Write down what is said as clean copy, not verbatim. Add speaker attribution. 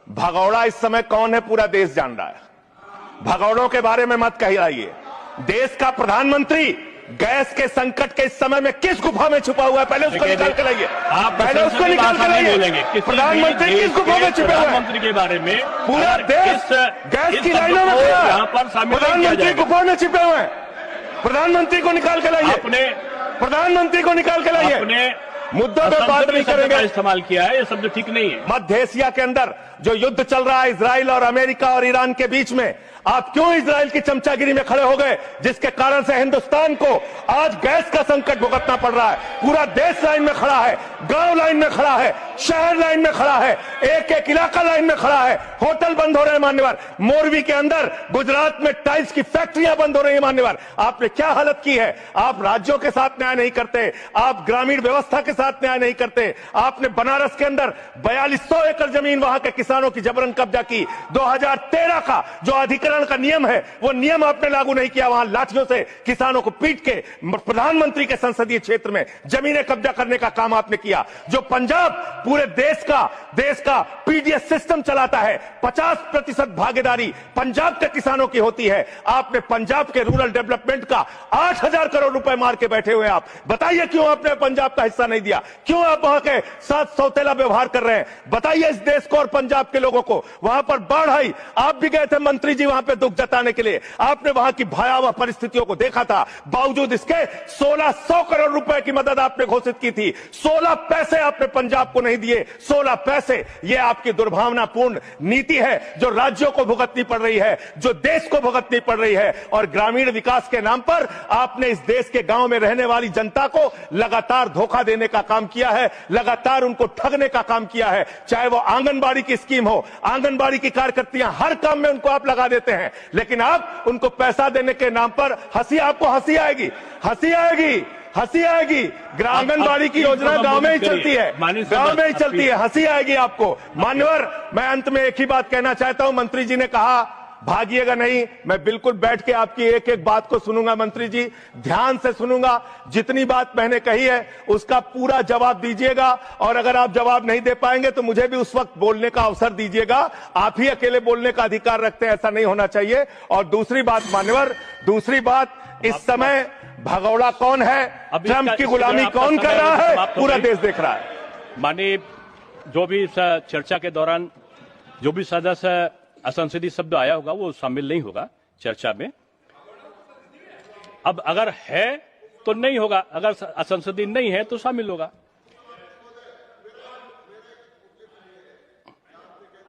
Speaker 1: भगौड़ा इस समय कौन है पूरा देश जान रहा है। भगौड़ों के बारे में मत कहिए। देश का प्रधानमंत्री गैस के संकट के इस समय में किस गुफा में छुपा हुआ है, पहले उसको निकाल के लाइए। पहले उसको निकाल के लाइए। प्रधानमंत्री किस गुफा में छुपे हुए हैं?
Speaker 2: प्रधानमंत्री के बारे में
Speaker 1: पूरा देश गैस की लाइनों में खड़ा है। प्रधानमंत्री गुफा में छिपे हुए हैं। प्रधानमंत्री को निकाल के लाइए। प्रधानमंत्री को निकाल के लाइए। मुद्दों पे बात नहीं करेंगे।
Speaker 2: इस्तेमाल किया है, ये शब्द ठीक नहीं है।
Speaker 1: मध्य एशिया के अंदर जो युद्ध चल रहा है इजराइल और अमेरिका और ईरान के बीच में, आप क्यों इजराइल की चमचागिरी में खड़े हो गए, जिसके कारण से हिंदुस्तान को आज गैस का संकट भुगतना पड़ रहा है। पूरा देश लाइन में खड़ा है, गांव लाइन में खड़ा है, शहर लाइन में खड़ा है, एक एक इलाका लाइन में खड़ा है। होटल बंद हो रहे हैं मान्यवर। मोरवी के अंदर गुजरात में टाइल्स की फैक्ट्रियां बंद हो रही है मान्यवर। आपने क्या हालत की है। आप राज्यों के साथ न्याय नहीं करते, आप ग्रामीण व्यवस्था के साथ न्याय नहीं करते। आपने बनारस के अंदर 4200 एकड़ जमीन वहां के किसानों की जबरन कब्जा की। 2013 का जो अधिकरण का नियम है, वो नियम आपने लागू नहीं किया। वहां लाठियों से किसानों को पीट के प्रधानमंत्री के संसदीय क्षेत्र में जमीनें कब्जा करने का काम आपने किया। जो पंजाब पूरे देश का पीडीएस सिस्टम चलाता है, 50% भागीदारी पंजाब के किसानों की होती है। आपने पंजाब के रूरल डेवलपमेंट का 8000 करोड़ रुपए मार के बैठे हुए। आप बताइए क्यों आपने पंजाब का हिस्सा नहीं दिया, क्यों आप वहां के साथ सौतेला व्यवहार कर रहे हैं। बताइए इस देश को और पंजाब के लोगों को। वहां पर बाढ़ आई, आप भी गए थे मंत्री जी वहां पे दुख जताने के लिए। आपने वहां की भयावह परिस्थितियों को देखा था। बावजूद इसके 1600 करोड़ रुपए की मदद आपने घोषित की थी। 16 पैसे आपने पंजाब को नहीं दिए। 16 पैसे। यह आपकी दुर्भावनापूर्ण नीति है जो राज्यों को भुगतनी पड़ रही है, जो देश को भुगतनी पड़ रही है। और ग्रामीण विकास के नाम पर आपने इस देश के गांव में रहने वाली जनता को लगातार धोखा देने का काम किया है, लगातार उनको ठगने का काम किया है। चाहे वो आंगनबाड़ी की स्कीम हो, आंगनबाड़ी की कार्यकर्तियां, हर काम में उनको आप लगा देते हैं, लेकिन आप उनको पैसा देने के नाम पर आपको हंसी आएगी, हंसी आएगी, हंसी आएगी। आंगनबाड़ी की योजना गांव में ही चलती है, गांव में ही चलती है, हंसी आएगी आपको। मान्यवर, मैं अंत में एक ही बात कहना चाहता हूं। मंत्री जी ने कहा भागिएगा नहीं, मैं बिल्कुल बैठ के आपकी एक एक बात को सुनूंगा। मंत्री जी ध्यान से सुनूंगा, जितनी बात मैंने कही है उसका पूरा जवाब दीजिएगा। और अगर आप जवाब नहीं दे पाएंगे तो मुझे भी उस वक्त बोलने का अवसर दीजिएगा। आप ही अकेले बोलने का अधिकार रखते हैं, ऐसा नहीं होना चाहिए। और दूसरी बात मान्यवर, दूसरी बात, इस समय भगौड़ा कौन है, ट्रंप की गुलामी कौन कर रहा है, पूरा देश देख रहा है।
Speaker 2: माननीय, जो भी चर्चा के दौरान जो भी सदस्य असंसदीय शब्द आया होगा वो शामिल नहीं होगा चर्चा में। अब अगर है तो नहीं होगा, अगर असंसदीय नहीं है तो शामिल होगा।